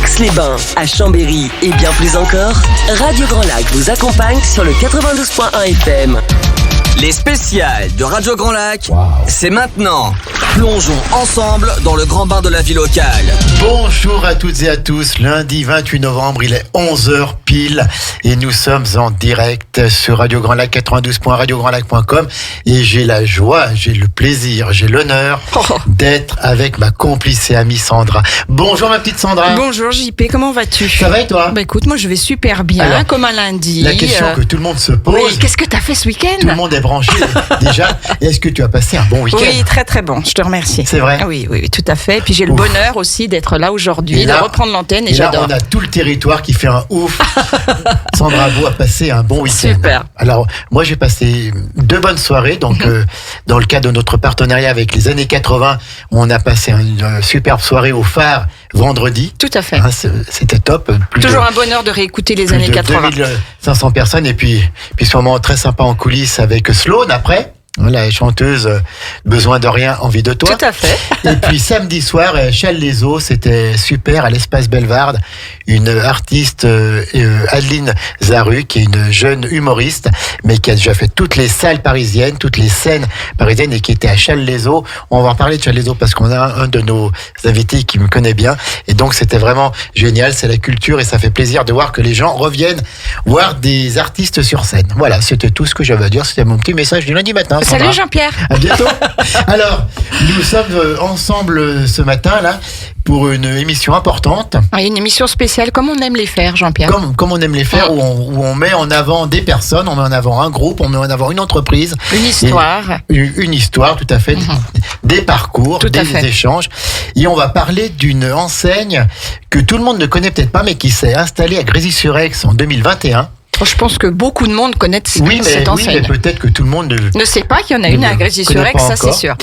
Aix-les-Bains, à Chambéry et bien plus encore, Radio Grand Lac vous accompagne sur le 92.1 FM. Les spéciales de Radio Grand Lac, c'est maintenant. Plongeons ensemble dans le grand bain de la vie locale. Bonjour à toutes et à tous, lundi 28 novembre, il est 11h pile et nous sommes en direct sur Radio Grand Lac 92.radiograndlac.com et j'ai la joie, j'ai le plaisir, j'ai l'honneur d'être avec ma complice et amie Sandra. Bonjour ma petite Sandra. Bonjour JP, comment vas-tu? Ça va et toi? Bah écoute, moi je vais super bien, alors, comme un lundi. La question que tout le monde se pose. Oui, qu'est-ce que t'as fait ce week-end? Tout le monde est branché déjà. Est-ce que tu as passé un bon week-end? Oui, très très bon, je te remercie. C'est vrai? Oui, tout à fait. Et puis j'ai le bonheur aussi d'être là aujourd'hui, de reprendre l'antenne et j'adore. Là, on a tout le territoire qui fait un ouf. Sandra Beau a passé un bon week-end. Super. Alors, moi j'ai passé 2 bonnes soirées. Donc, dans le cadre de notre partenariat avec les années 80, on a passé une superbe soirée au Phare vendredi. Tout à fait. Hein, c'était top. Toujours un bonheur de réécouter les années 80. 2500 personnes et puis ce moment très sympa en coulisses avec Sloan après. La chanteuse Besoin de rien, envie de toi. Tout à fait. Et puis samedi soir, Châles-les-Eaux, c'était super à l'espace Bellevarde. Une artiste, Adeline Zaru, qui est une jeune humoriste, mais qui a déjà fait toutes les salles parisiennes, toutes les scènes parisiennes et qui était à Châles-les-Eaux. On va en parler de Châles-les-Eaux parce qu'on a un de nos invités qui me connaît bien. Et donc c'était vraiment génial, c'est la culture et ça fait plaisir de voir que les gens reviennent voir des artistes sur scène. Voilà, c'était tout ce que j'avais à dire. C'était mon petit message du lundi matin. Sandra. Salut Jean-Pierre. À bientôt. Alors, nous sommes ensemble ce matin là pour une émission importante. Une émission spéciale, comme on aime les faire, Jean-Pierre. Comme on aime les faire, où on met en avant des personnes, on met en avant un groupe, on met en avant une entreprise. Une histoire. Une histoire, tout à fait. Des parcours, des échanges. Et on va parler d'une enseigne que tout le monde ne connaît peut-être pas, mais qui s'est installée à Grésy-sur-Aix en 2021. Je pense que beaucoup de monde connaît cette enseigne. Oui, mais peut-être que tout le monde ne sait pas qu'il y en a une à Grésy-sur-Aix, ça c'est sûr.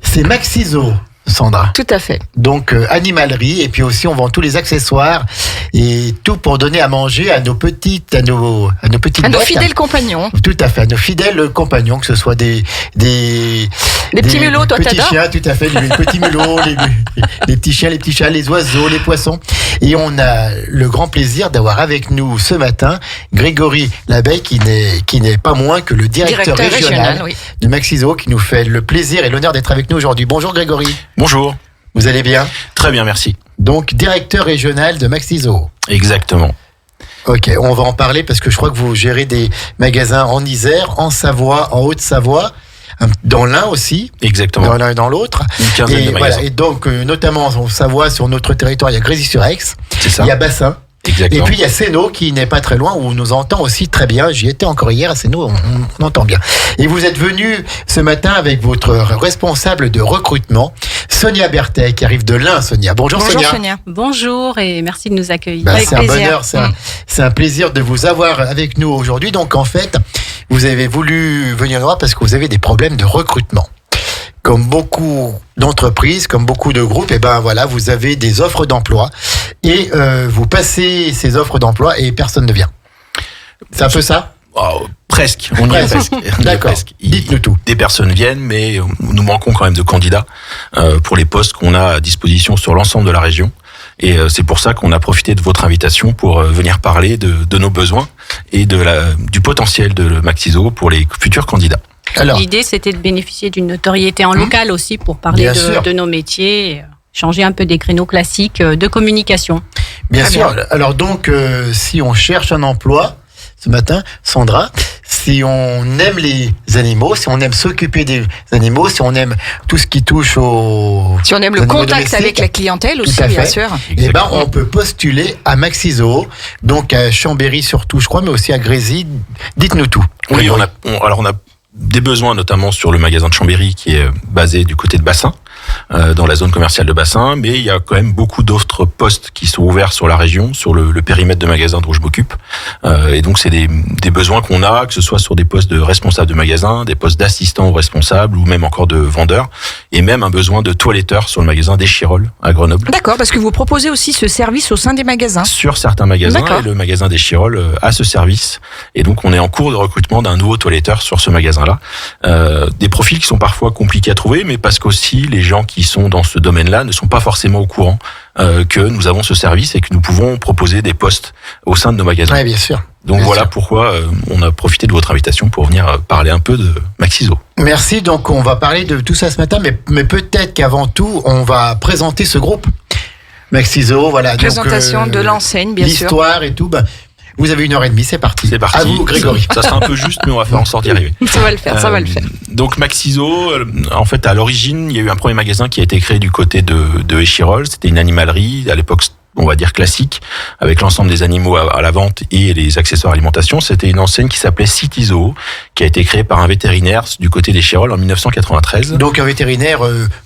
C'est Maxiso, Sandra. Tout à fait. Donc animalerie et puis aussi on vend tous les accessoires et tout pour donner à manger à nos petites fidèles compagnons. Tout à fait, à nos fidèles compagnons, que ce soit des petits mulots, toi petits t'adores. chiens, tout à fait, les petits mulots, les petits chiens, les petits chats, les oiseaux, les poissons. Et on a le grand plaisir d'avoir avec nous ce matin Grégory Labeille qui n'est pas moins que le directeur régional de Maxiso, qui nous fait le plaisir et l'honneur d'être avec nous aujourd'hui. Bonjour Grégory. Bonjour. Vous allez bien? Très bien, merci. Donc, directeur régional de Maxiso. Exactement. Ok, on va en parler parce que je crois que vous gérez des magasins en Isère, en Savoie, en Haute-Savoie, dans l'un aussi. Exactement. Dans l'un et dans l'autre. Une quinzaine de magasins. Voilà, et donc, notamment en Savoie, sur notre territoire, il y a Grésy-sur-Aix. C'est ça. Il y a Bassin. Exactement. Et puis il y a Sénaux qui n'est pas très loin, où on nous entend aussi très bien. J'y étais encore hier à Sénaux, on entend bien. Et vous êtes venu ce matin avec votre responsable de recrutement, Sonia Berthet, qui arrive de l'Ain. Sonia. Bonjour Sonia. Bonjour et merci de nous accueillir. C'est un bonheur, c'est un plaisir de vous avoir avec nous aujourd'hui. Donc en fait, vous avez voulu venir nous voir parce que vous avez des problèmes de recrutement. Comme beaucoup d'entreprises, comme beaucoup de groupes, et ben voilà, vous avez des offres d'emploi et vous passez ces offres d'emploi et personne ne vient. C'est un peu ça? Presque. On y est presque. D'accord. Dites-nous tout. Des personnes viennent, mais nous manquons quand même de candidats pour les postes qu'on a à disposition sur l'ensemble de la région. Et c'est pour ça qu'on a profité de votre invitation pour venir parler de nos besoins et du potentiel de Maxiso pour les futurs candidats. Alors, l'idée, c'était de bénéficier d'une notoriété en local aussi pour parler de nos métiers, changer un peu des créneaux classiques de communication. Bien sûr. Alors donc, si on cherche un emploi ce matin, Sandra, si on aime les animaux, si on aime s'occuper des animaux, si on aime tout ce qui touche au... Si on aime le contact avec la clientèle aussi, bien sûr. Eh ben, on peut postuler à Maxiso, donc à Chambéry surtout, je crois, mais aussi à Grésy. Dites-nous tout. Oui, on a des besoins notamment sur le magasin de Chambéry qui est basé du côté de Bassin, dans la zone commerciale de Bassin, mais il y a quand même beaucoup d'autres postes qui sont ouverts sur la région, sur le périmètre de magasin dont je m'occupe. Et donc c'est des besoins qu'on a, que ce soit sur des postes de responsable de magasin, des postes d'assistant responsable ou même encore de vendeur, et même un besoin de toiletteur sur le magasin d'Échirolles à Grenoble. D'accord, parce que vous proposez aussi ce service au sein des magasins. Sur certains magasins, et le magasin d'Échirolles a ce service. Et donc on est en cours de recrutement d'un nouveau toiletteur sur ce magasin-là. Des profils qui sont parfois compliqués à trouver, mais parce qu'aussi les gens gens qui sont dans ce domaine-là ne sont pas forcément au courant que nous avons ce service et que nous pouvons proposer des postes au sein de nos magasins. Oui, bien sûr. Donc voilà pourquoi on a profité de votre invitation pour venir parler un peu de Maxiso. Merci, donc on va parler de tout ça ce matin, mais peut-être qu'avant tout, on va présenter ce groupe. Maxiso, voilà. Présentation de l'enseigne, bien sûr. L'histoire et tout, vous avez 1h30, c'est parti. C'est parti. À vous, Grégory. Ça sera un peu juste, mais on va faire en sorte d'y arriver. Ça va le faire. Donc Maxiso, en fait, à l'origine, il y a eu un premier magasin qui a été créé du côté de Échirolles. C'était une animalerie, à l'époque, on va dire classique, avec l'ensemble des animaux à la vente et les accessoires alimentation. C'était une enseigne qui s'appelait City Zoo, qui a été créée par un vétérinaire du côté d'Échirolles en 1993. Donc un vétérinaire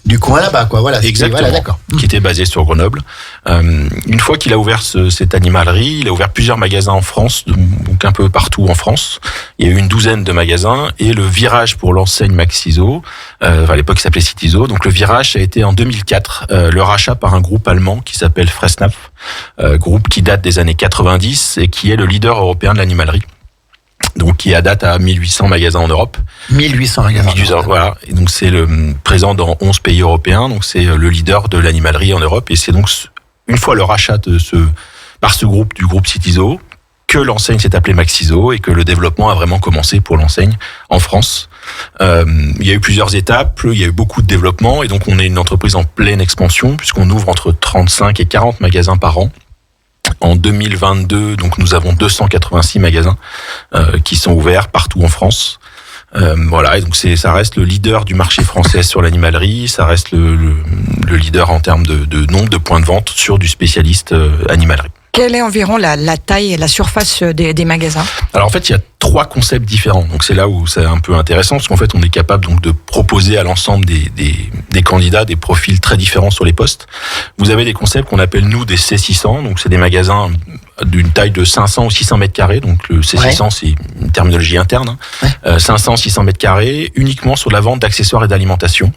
du coin là-bas, quoi. Voilà. Exactement. Voilà, d'accord. Qui était basé sur Grenoble. Une fois qu'il a ouvert cette animalerie, il a ouvert plusieurs magasins en France, donc un peu partout en France. Il y a eu une douzaine de magasins et le virage pour l'enseigne Maxiso, à l'époque il s'appelait City Zoo. Donc le virage a été en 2004, le rachat par un groupe allemand qui s'appelle Fressnapf. Groupe qui date des années 90 et qui est le leader européen de l'animalerie. Donc qui date à 1800 magasins en Europe. 1800 magasins. Voilà. Et donc c'est présent dans 11 pays européens. Donc c'est le leader de l'animalerie en Europe. Et c'est donc une fois le rachat par ce groupe du groupe City Zoo que l'enseigne s'est appelée Maxiso et que le développement a vraiment commencé pour l'enseigne en France. Il y a eu plusieurs étapes, il y a eu beaucoup de développement et donc on est une entreprise en pleine expansion puisqu'on ouvre entre 35 et 40 magasins par an. En 2022, donc nous avons 286 magasins qui sont ouverts partout en France. Voilà, et donc ça reste le leader du marché français sur l'animalerie, ça reste le leader en termes de nombre de points de vente sur du spécialiste animalerie. Quelle est environ la taille et la surface des magasins ? Alors en fait, il y a 3 concepts différents. Donc c'est là où c'est un peu intéressant parce qu'en fait, on est capable donc de proposer à l'ensemble des candidats des profils très différents sur les postes. Vous avez des concepts qu'on appelle nous des C600. Donc c'est des magasins d'une taille de 500 ou 600 mètres carrés. Donc le C600, c'est une terminologie interne. 500, 600 mètres carrés, uniquement sur la vente d'accessoires et d'alimentation,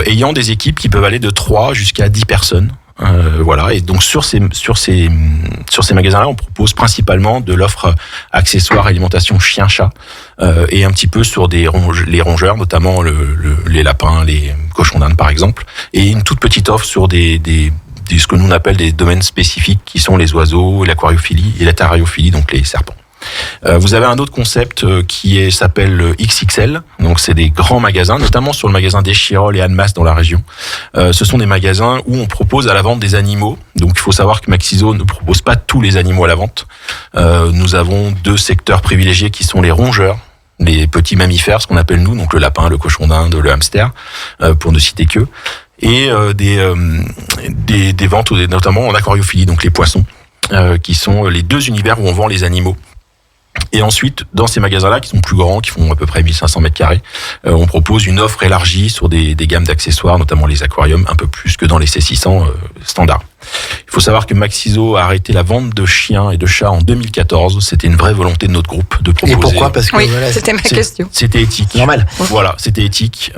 ayant des équipes qui peuvent aller de 3 jusqu'à 10 personnes. Voilà, et donc sur ces magasins-là, on propose principalement de l'offre accessoires, alimentation chien-chat, et un petit peu sur les rongeurs, notamment les lapins, les cochons d'Inde par exemple, et une toute petite offre sur ce que nous on appelle des domaines spécifiques qui sont les oiseaux, l'aquariophilie et la terrariophilie, donc les serpents. Vous avez un autre concept qui s'appelle XXL, donc c'est des grands magasins, notamment sur le magasin d'Échirolles et Annemasse dans la région. Ce sont des magasins où on propose à la vente des animaux. Donc il faut savoir que Maxiso ne propose pas tous les animaux à la vente. Nous avons 2 secteurs privilégiés qui sont les rongeurs, les petits mammifères, ce qu'on appelle nous, donc le lapin, le cochon d'Inde, le hamster, pour ne citer que, et des ventes notamment en aquariophilie, donc les poissons, qui sont les 2 univers où on vend les animaux. Et ensuite, dans ces magasins-là, qui sont plus grands, qui font à peu près 1500 mètres carrés, on propose une offre élargie sur des gammes d'accessoires, notamment les aquariums, un peu plus que dans les C600 standards. Il faut savoir que Maxiso a arrêté la vente de chiens et de chats en 2014. C'était une vraie volonté de notre groupe de proposer. Et pourquoi ? Parce que voilà, c'était ma question. C'était éthique. Normal. Voilà, c'était éthique.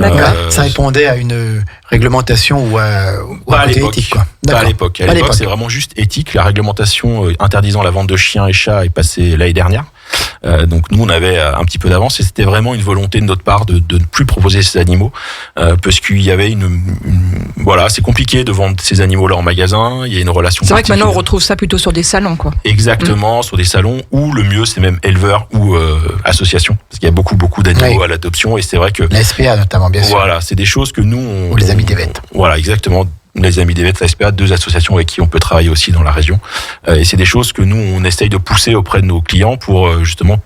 Ça répondait à une réglementation ou à l'époque. éthique, quoi. Pas à l'époque. À l'époque, c'est vraiment juste éthique. La réglementation interdisant la vente de chiens et chats est passée l'année dernière. Donc nous, on avait un petit peu d'avance et c'était vraiment une volonté de notre part de ne plus proposer ces animaux parce qu'il y avait voilà, c'est compliqué de vendre ces animaux-là en magasin. Il y a une relation. C'est vrai que maintenant on retrouve ça plutôt sur des salons, quoi. Exactement, sur des salons ou le mieux, c'est même éleveurs ou associations parce qu'il y a beaucoup d'animaux à l'adoption et c'est vrai que la SPA notamment, bien sûr. Voilà, c'est des choses que nous ou les Amis des Bêtes. Voilà, exactement. Les Amis des Bêtes, la SPA, 2 associations avec qui on peut travailler aussi dans la région. Et c'est des choses que nous, on essaye de pousser auprès de nos clients pour justement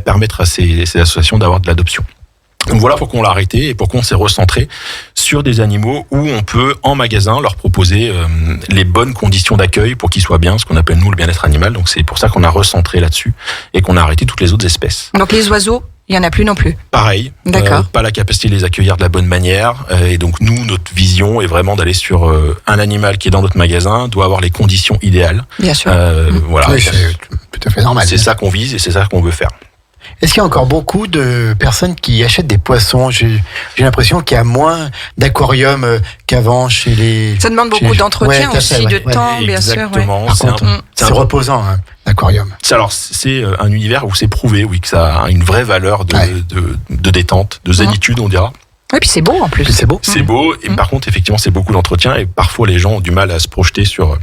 permettre à ces associations d'avoir de l'adoption. Donc voilà pourquoi on l'a arrêté et pourquoi on s'est recentré sur des animaux où on peut, en magasin, leur proposer les bonnes conditions d'accueil pour qu'ils soient bien, ce qu'on appelle nous le bien-être animal. Donc c'est pour ça qu'on a recentré là-dessus et qu'on a arrêté toutes les autres espèces. Donc les oiseaux, il n'y en a plus non plus. Pareil, pas la capacité de les accueillir de la bonne manière. Et donc nous, notre vision est vraiment d'aller sur un animal qui est dans notre magasin, doit avoir les conditions idéales. Bien sûr. Voilà. Oui, c'est tout à fait normal. C'est ça qu'on vise et c'est ça qu'on veut faire. Est-ce qu'il y a encore beaucoup de personnes qui achètent des poissons ? J'ai l'impression qu'il y a moins d'aquariums qu'avant chez les... Ça demande beaucoup d'entretien aussi, de temps, bien sûr. Exactement. C'est reposant, hein, l'aquarium. Alors, c'est un univers où c'est prouvé, oui, que ça a une vraie valeur de détente, de zénitude, on dira. Oui, puis c'est beau en plus. C'est beau. C'est beau, et par contre, effectivement, c'est beaucoup d'entretien, et parfois les gens ont du mal à se projeter sur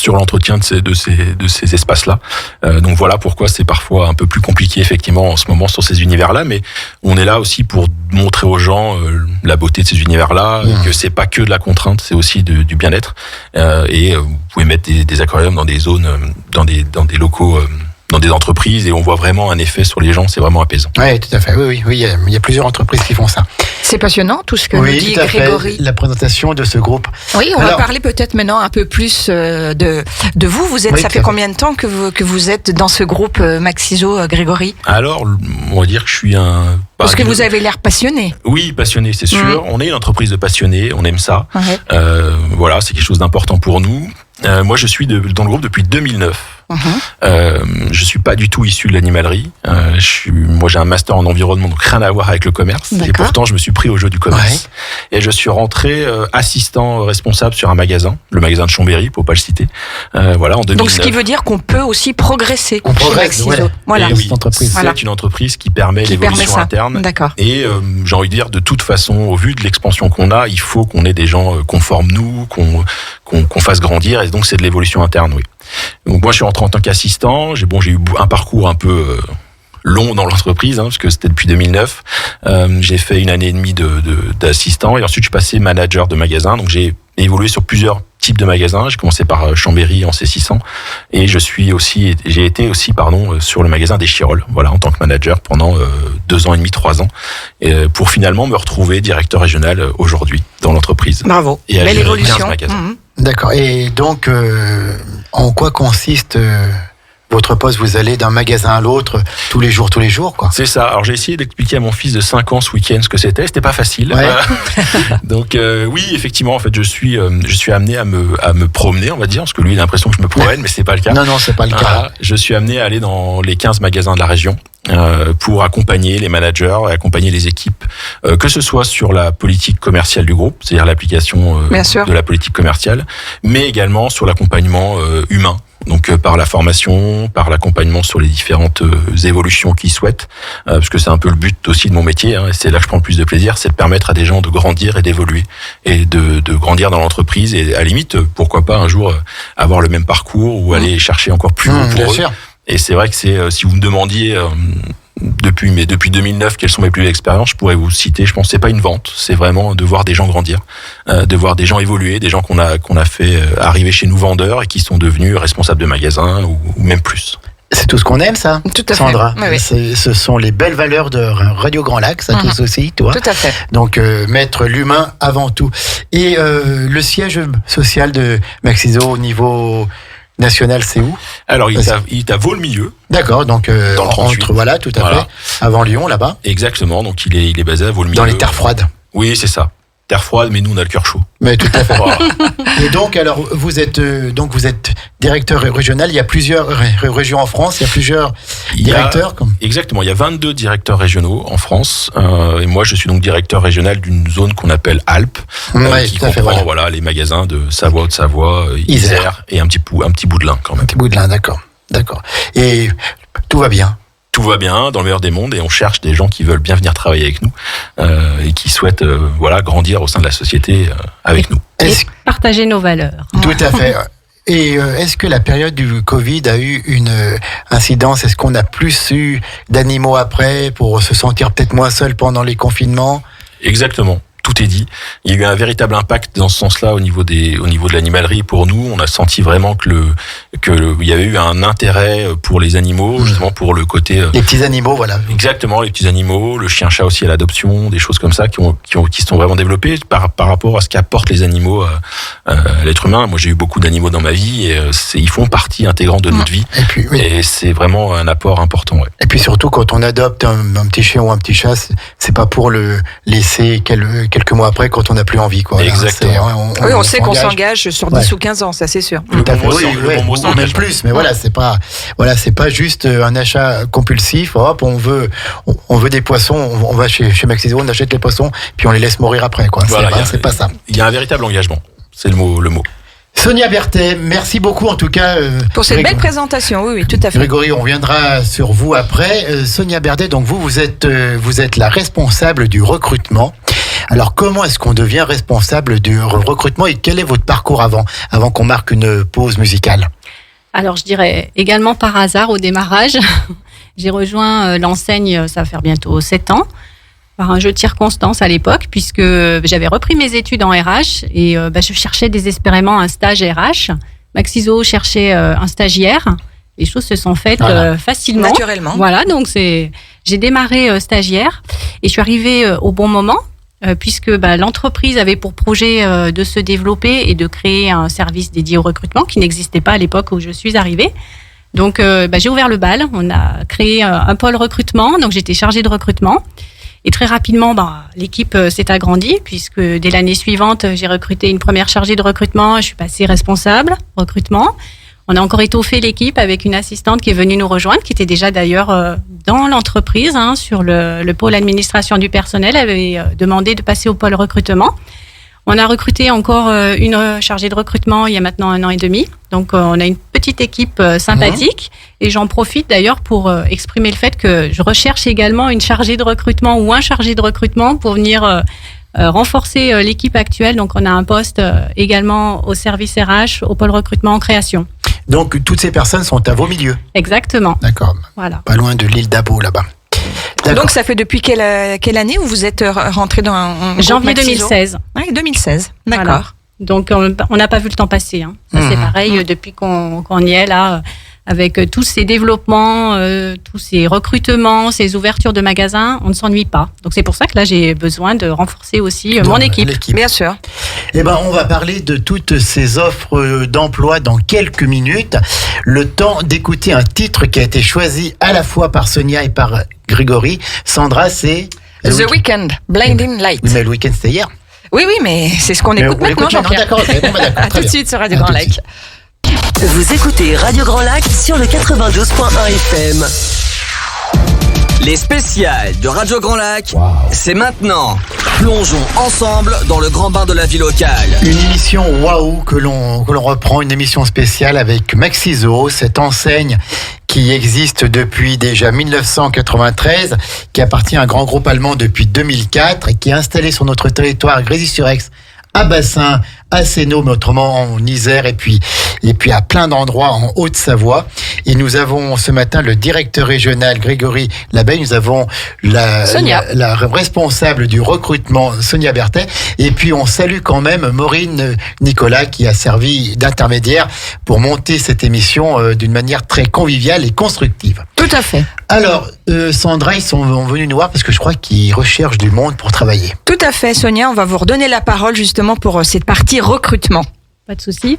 l'entretien de ces espaces-là. Donc voilà pourquoi c'est parfois un peu plus compliqué effectivement en ce moment sur ces univers-là, mais on est là aussi pour montrer aux gens la beauté de ces univers-là, que c'est pas que de la contrainte, c'est aussi du bien-être. Et vous pouvez mettre des aquariums dans des zones, dans des locaux, dans des entreprises, et on voit vraiment un effet sur les gens, c'est vraiment apaisant. Oui, tout à fait. Oui, il y a plusieurs entreprises qui font ça. C'est passionnant tout ce que nous dit Grégory. La présentation de ce groupe. Oui, on va parler peut-être maintenant un peu plus de vous. Vous êtes, ça fait combien de temps que vous êtes dans ce groupe Maxiso, Grégory? Alors, on va dire que je suis Parce que vous avez l'air passionné. Oui, passionné, c'est sûr. On est une entreprise de passionnés, on aime ça. Voilà, c'est quelque chose d'important pour nous. Moi, je suis dans le groupe depuis 2009. Je suis pas du tout issu de l'animalerie. Moi, j'ai un master en environnement, donc rien à voir avec le commerce. Et pourtant, je me suis pris au jeu du commerce. Et je suis rentré assistant responsable sur un magasin, le magasin de Chambéry, pour pas le citer. Voilà, en 2009. Donc, ce qui veut dire qu'on peut aussi progresser. On progresse, voilà. Et oui, c'est une entreprise qui permet l'évolution interne. D'accord. Et j'ai envie de dire, de toute façon, au vu de l'expansion qu'on a, il faut qu'on ait des gens qu'on forme nous, qu'on fasse grandir. Et donc, c'est de l'évolution interne, oui. Donc moi je suis rentré en tant qu'assistant, j'ai eu un parcours un peu long dans l'entreprise, parce que c'était depuis 2009. J'ai fait 1 année et demie d'assistant, et ensuite je suis passé manager de magasin, donc j'ai évolué sur plusieurs types de magasins. J'ai commencé par Chambéry en C600, et j'ai été aussi sur le magasin des Chirolles, voilà, en tant que manager pendant 2 ans et demi, 3 ans, pour finalement me retrouver directeur régional aujourd'hui dans l'entreprise. Bravo, et belle évolution. 15 magasins. D'accord. Et donc, en quoi consiste votre poste? Vous allez d'un magasin à l'autre tous les jours, quoi. C'est ça. Alors j'ai essayé d'expliquer à mon fils de 5 ans ce week-end ce que c'était pas facile. Donc oui, effectivement, en fait, je suis amené à me promener, on va dire, parce que lui il a l'impression que je me promène, mais c'est pas le cas. Non, c'est pas le cas. Je suis amené à aller dans les 15 magasins de la région. Pour accompagner les managers, accompagner les équipes, que ce soit sur la politique commerciale du groupe, c'est-à-dire l'application de la politique commerciale, mais également sur l'accompagnement humain. Donc par la formation, par l'accompagnement sur les différentes évolutions qu'ils souhaitent, parce que c'est un peu le but aussi de mon métier, et c'est là que je prends le plus de plaisir, c'est de permettre à des gens de grandir et d'évoluer, et de grandir dans l'entreprise, et à la limite, pourquoi pas un jour avoir le même parcours ou aller chercher encore plus haut pour eux. Sûr. Et c'est vrai que si vous me demandiez depuis 2009 quelles sont mes plus belles expériences, je pourrais vous citer, je pense que c'est pas une vente, c'est vraiment de voir des gens grandir, de voir des gens évoluer, des gens qu'on a fait arriver chez nous vendeurs et qui sont devenus responsables de magasins ou même plus. C'est tout ce qu'on aime, ça, tout à Sandra. Fait. Oui. Ce sont les belles valeurs de Radio Grand Lac, ça tous aussi, toi. Tout à fait. Donc, mettre l'humain avant tout. Et le siège social de Maxiso au niveau national, c'est où? Alors, il est à Vaux-le-Milieu. D'accord, donc dans le 38. Voilà, tout à fait. Avant Lyon, là-bas. Exactement, donc il est basé à Vaux-le-Milieu. Dans les terres froides. Oui, c'est ça. Terre froide, mais nous on a le cœur chaud. Mais tout à fait. Et donc, alors, vous êtes directeur régional. Il y a plusieurs régions en France. Il y a plusieurs directeurs. Exactement. Il y a 22 directeurs régionaux en France. Et moi, je suis donc directeur régional d'une zone qu'on appelle Alpes, qui comprend les magasins de Savoie, Haute-Savoie, Isère et un petit bout de l'Ain quand même. Un petit bout de l'Ain, d'accord. Et tout va bien. Tout va bien, dans le meilleur des mondes, et on cherche des gens qui veulent bien venir travailler avec nous et qui souhaitent grandir au sein de la société avec nous. Et partager nos valeurs. Tout à fait. Et est-ce que la période du Covid a eu une incidence? Est-ce qu'on a plus eu d'animaux après pour se sentir peut-être moins seul pendant les confinements? Exactement. Tout est dit. Il y a eu un véritable impact dans ce sens-là au niveau de l'animalerie pour nous. On a senti vraiment que il y avait eu un intérêt pour les animaux, justement pour le côté. Les petits animaux, voilà. Exactement, les petits animaux, le chien-chat aussi à l'adoption, des choses comme ça qui se sont vraiment développées par rapport à ce qu'apportent les animaux à l'être humain. Moi, j'ai eu beaucoup d'animaux dans ma vie et ils font partie intégrante de notre vie. Et puis, et c'est vraiment un apport important. Ouais. Et puis surtout, quand on adopte un petit chien ou un petit chat, c'est pas pour le laisser quelques mois après quand on n'a plus envie, quoi. Exactement. On sait qu'on s'engage sur 10 ou 15 ans, ça c'est sûr. Tout à fait. Ou même plus, mais c'est pas juste un achat compulsif. Hop, on veut des poissons, on va chez Maxiso, on achète les poissons, puis on les laisse mourir après, quoi. C'est pas ça. Il y a un véritable engagement. C'est le mot. Sonia Berthet, merci beaucoup en tout cas. Pour cette belle présentation, oui, tout à fait. Grégory, on reviendra sur vous après. Sonia Berthet, donc vous êtes la responsable du recrutement. Alors comment est-ce qu'on devient responsable du recrutement et quel est votre parcours avant qu'on marque une pause musicale? Alors je dirais également par hasard au démarrage. J'ai rejoint l'enseigne, ça va faire bientôt 7 ans. Par un jeu de circonstances à l'époque, puisque j'avais repris mes études en RH et je cherchais désespérément un stage RH. Maxiso cherchait un stagiaire. Les choses se sont faites facilement. Naturellement. Voilà, donc j'ai démarré stagiaire et je suis arrivée au bon moment, puisque l'entreprise avait pour projet de se développer et de créer un service dédié au recrutement qui n'existait pas à l'époque où je suis arrivée. Donc j'ai ouvert le bal, on a créé un pôle recrutement, donc j'étais chargée de recrutement. Et très rapidement, l'équipe s'est agrandie puisque dès l'année suivante, j'ai recruté une première chargée de recrutement. Je suis passée responsable recrutement. On a encore étoffé l'équipe avec une assistante qui est venue nous rejoindre, qui était déjà d'ailleurs dans l'entreprise, sur le pôle administration du personnel, elle avait demandé de passer au pôle recrutement. On a recruté encore une chargée de recrutement il y a maintenant 1 an et demi. Donc, on a une petite équipe sympathique. Et j'en profite d'ailleurs pour exprimer le fait que je recherche également une chargée de recrutement ou un chargé de recrutement pour venir renforcer l'équipe actuelle. Donc, on a un poste également au service RH, au pôle recrutement en création. Donc, toutes ces personnes sont à vos milieux? Exactement. D'accord. Voilà. Pas loin de l'île d'Abo, là-bas. D'accord. Donc, ça fait depuis quelle année où vous êtes rentré dans un janvier 2016. Oui, 2016. D'accord. Voilà. Donc, on n'a pas vu le temps passer. Ça, c'est pareil, depuis qu'on y est là, avec tous ces développements, tous ces recrutements, ces ouvertures de magasins, on ne s'ennuie pas. Donc, c'est pour ça que là, j'ai besoin de renforcer aussi mon équipe. Bien sûr. On va parler de toutes ces offres d'emploi dans quelques minutes. Le temps d'écouter un titre qui a été choisi à la fois par Sonia et par Grégory. Sandra, c'est The Weeknd, Blinding Light. Oui, mais le week-end, c'était hier. Oui, mais c'est ce qu'on écoute maintenant, Jean-Pierre. D'accord, d'accord. À tout de suite sur Radio Grand Lac. Vous écoutez Radio Grand Lac sur le 92.1 FM. Les spéciales de Radio Grand Lac, c'est maintenant. Plongeons ensemble dans le grand bain de la vie locale. Une émission waouh que l'on reprend, une émission spéciale avec Maxiso, cette enseigne qui existe depuis déjà 1993, qui appartient à un grand groupe allemand depuis 2004 et qui est installé sur notre territoire Grésy-sur-Aix, à Bassin, à Sénaux, mais autrement en Isère et puis à plein d'endroits en Haute-Savoie. Et nous avons ce matin le directeur régional Grégory Labeille, nous avons la responsable du recrutement Sonia Berthet, et puis on salue quand même Maureen Nicolas qui a servi d'intermédiaire pour monter cette émission d'une manière très conviviale et constructive. Tout à fait. Alors, Sandra, ils sont venus nous voir parce que je crois qu'ils recherchent du monde pour travailler. Tout à fait, Sonia, on va vous redonner la parole justement pour cette partie recrutement. Pas de souci.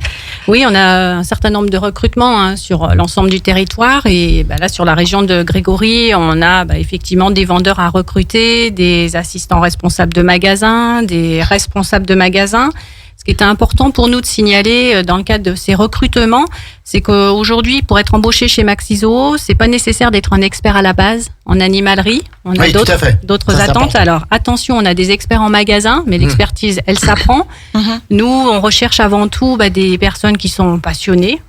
Oui, on a un certain nombre de recrutements sur l'ensemble du territoire et là sur la région de Grégory, on a effectivement des vendeurs à recruter, des assistants responsables de magasins, des responsables de magasins. Ce qui était important pour nous de signaler dans le cadre de ces recrutements, c'est qu'aujourd'hui, pour être embauché chez Maxiso, c'est pas nécessaire d'être un expert à la base en animalerie. On a d'autres attentes. Alors attention, on a des experts en magasin, mais l'expertise, elle s'apprend. Nous, on recherche avant tout des personnes qui sont passionnées,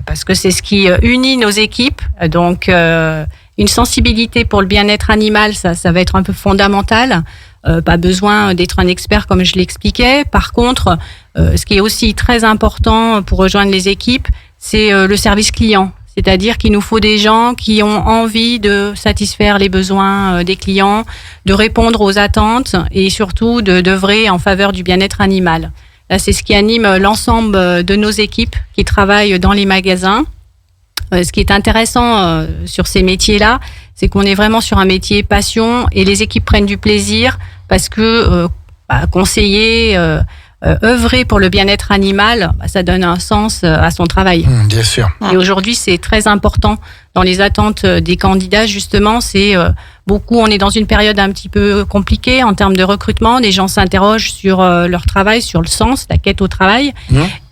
parce que c'est ce qui unit nos équipes. Donc, une sensibilité pour le bien-être animal, ça va être un peu fondamental. Pas besoin d'être un expert comme je l'expliquais. Par contre, ce qui est aussi très important pour rejoindre les équipes, c'est le service client. C'est-à-dire qu'il nous faut des gens qui ont envie de satisfaire les besoins des clients, de répondre aux attentes et surtout d'œuvrer en faveur du bien-être animal. Là, c'est ce qui anime l'ensemble de nos équipes qui travaillent dans les magasins. Ce qui est intéressant sur ces métiers-là, c'est qu'on est vraiment sur un métier passion et les équipes prennent du plaisir parce que conseiller, œuvrer pour le bien-être animal, ça donne un sens à son travail. Bien sûr. Et aujourd'hui, c'est très important dans les attentes des candidats, justement, c'est beaucoup, on est dans une période un petit peu compliquée en termes de recrutement. Les gens s'interrogent sur leur travail, sur le sens, la quête au travail.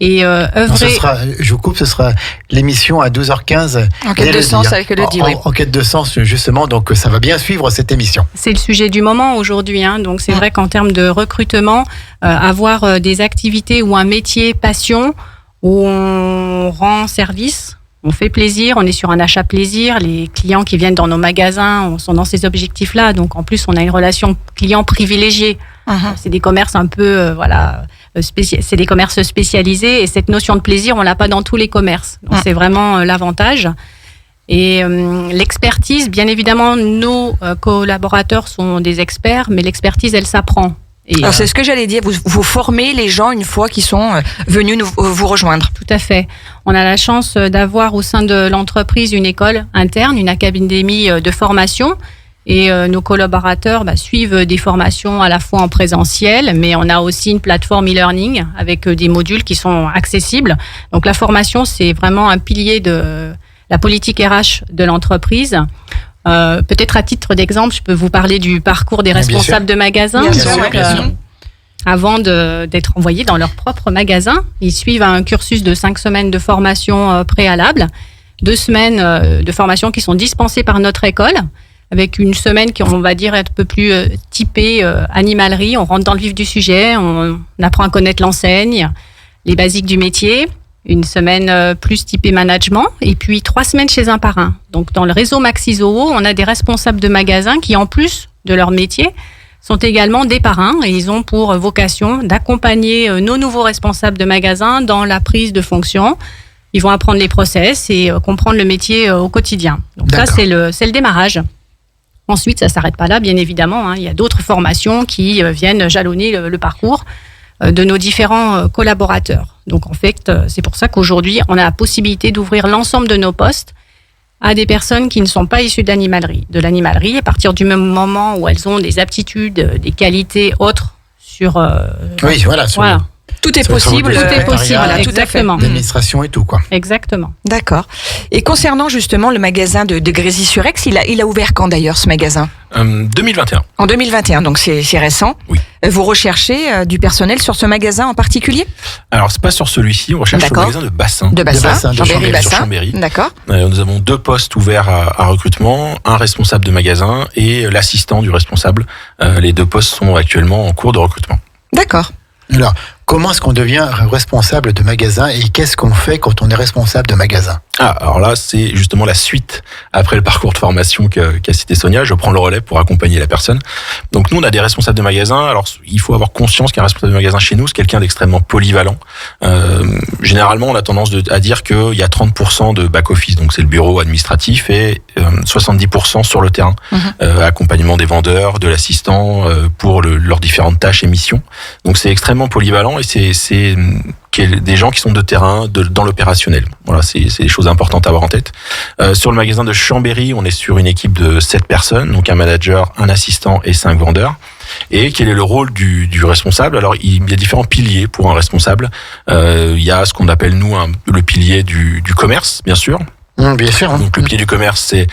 Et œuvrer... je vous coupe, ce sera l'émission à 12h15. En quête de sens avec Elodie, oui. En quête de sens, justement, donc ça va bien suivre cette émission. C'est le sujet du moment aujourd'hui. Donc c'est vrai qu'en termes de recrutement, avoir des activités ou un métier passion, où on rend service, on fait plaisir, on est sur un achat plaisir. Les clients qui viennent dans nos magasins sont dans ces objectifs-là. Donc, en plus, on a une relation client privilégiée. C'est des commerces un peu, c'est des commerces spécialisés. Et cette notion de plaisir, on l'a pas dans tous les commerces. Donc, c'est vraiment l'avantage. Et l'expertise, bien évidemment, nos collaborateurs sont des experts, mais l'expertise, elle s'apprend. Alors c'est ce que j'allais dire, vous formez les gens une fois qu'ils sont venus vous rejoindre. Tout à fait. On a la chance d'avoir au sein de l'entreprise une école interne, une académie de formation. Et nos collaborateurs suivent des formations à la fois en présentiel, mais on a aussi une plateforme e-learning avec des modules qui sont accessibles. Donc la formation, c'est vraiment un pilier de la politique RH de l'entreprise. Peut-être à titre d'exemple, je peux vous parler du parcours des responsables de magasins. Bien sûr. Avant d'être envoyés dans leur propre magasin, ils suivent un cursus de 5 semaines de formation préalable, 2 semaines de formation qui sont dispensées par notre école, avec une semaine qui, on va dire, est un peu plus typée animalerie. On rentre dans le vif du sujet, on apprend à connaître l'enseigne, les basiques du métier. Une semaine plus typée management, et puis 3 semaines chez un parrain. Donc, dans le réseau Maxiso, on a des responsables de magasins qui, en plus de leur métier, sont également des parrains, et ils ont pour vocation d'accompagner nos nouveaux responsables de magasins dans la prise de fonction. Ils vont apprendre les process et comprendre le métier au quotidien. Donc, ça, c'est le démarrage. Ensuite, ça s'arrête pas là, bien évidemment. Il y a d'autres formations qui viennent jalonner le parcours de nos différents collaborateurs. Donc, en fait, c'est pour ça qu'aujourd'hui, on a la possibilité d'ouvrir l'ensemble de nos postes à des personnes qui ne sont pas issues de l'animalerie, à partir du même moment où elles ont des aptitudes, des qualités autres sur... Oui, voilà. Tout est possible. Tout est possible, exactement. L'administration et tout, quoi. Exactement. D'accord. Et concernant justement le magasin de Grésy-sur-Aix, il a ouvert quand d'ailleurs ce magasin ? 2021. En 2021, donc c'est récent. Oui. Vous recherchez du personnel sur ce magasin en particulier ? Alors, c'est pas sur celui-ci, on recherche sur le magasin de Bassin. De Bassin, Chambéry. Sur Chambéry. D'accord. Nous avons 2 postes ouverts à recrutement, un responsable de magasin et l'assistant du responsable. Les 2 postes sont actuellement en cours de recrutement. D'accord. Alors, comment est-ce qu'on devient responsable de magasin et qu'est-ce qu'on fait quand on est responsable de magasin ? Alors là, c'est justement la suite après le parcours de formation qu'a cité Sonia. Je prends le relais pour accompagner la personne. Donc nous, on a des responsables de magasin. Alors, il faut avoir conscience qu'un responsable de magasin chez nous, c'est quelqu'un d'extrêmement polyvalent. Généralement, on a tendance à dire qu'il y a 30% de back-office, donc c'est le bureau administratif, et 70% sur le terrain. Accompagnement des vendeurs, de l'assistant pour leurs différentes tâches et missions. Donc c'est extrêmement polyvalent et c'est des gens qui sont de terrain, dans l'opérationnel. Voilà, c'est des choses importantes à avoir en tête. Sur le magasin de Chambéry, on est sur une équipe de 7 personnes, donc un manager, un assistant et 5 vendeurs. Et quel est le rôle du responsable ? Alors, il y a différents piliers pour un responsable. Il y a ce qu'on appelle, nous, le pilier du commerce, bien sûr. Bien sûr. Donc, le pilier du commerce, c'est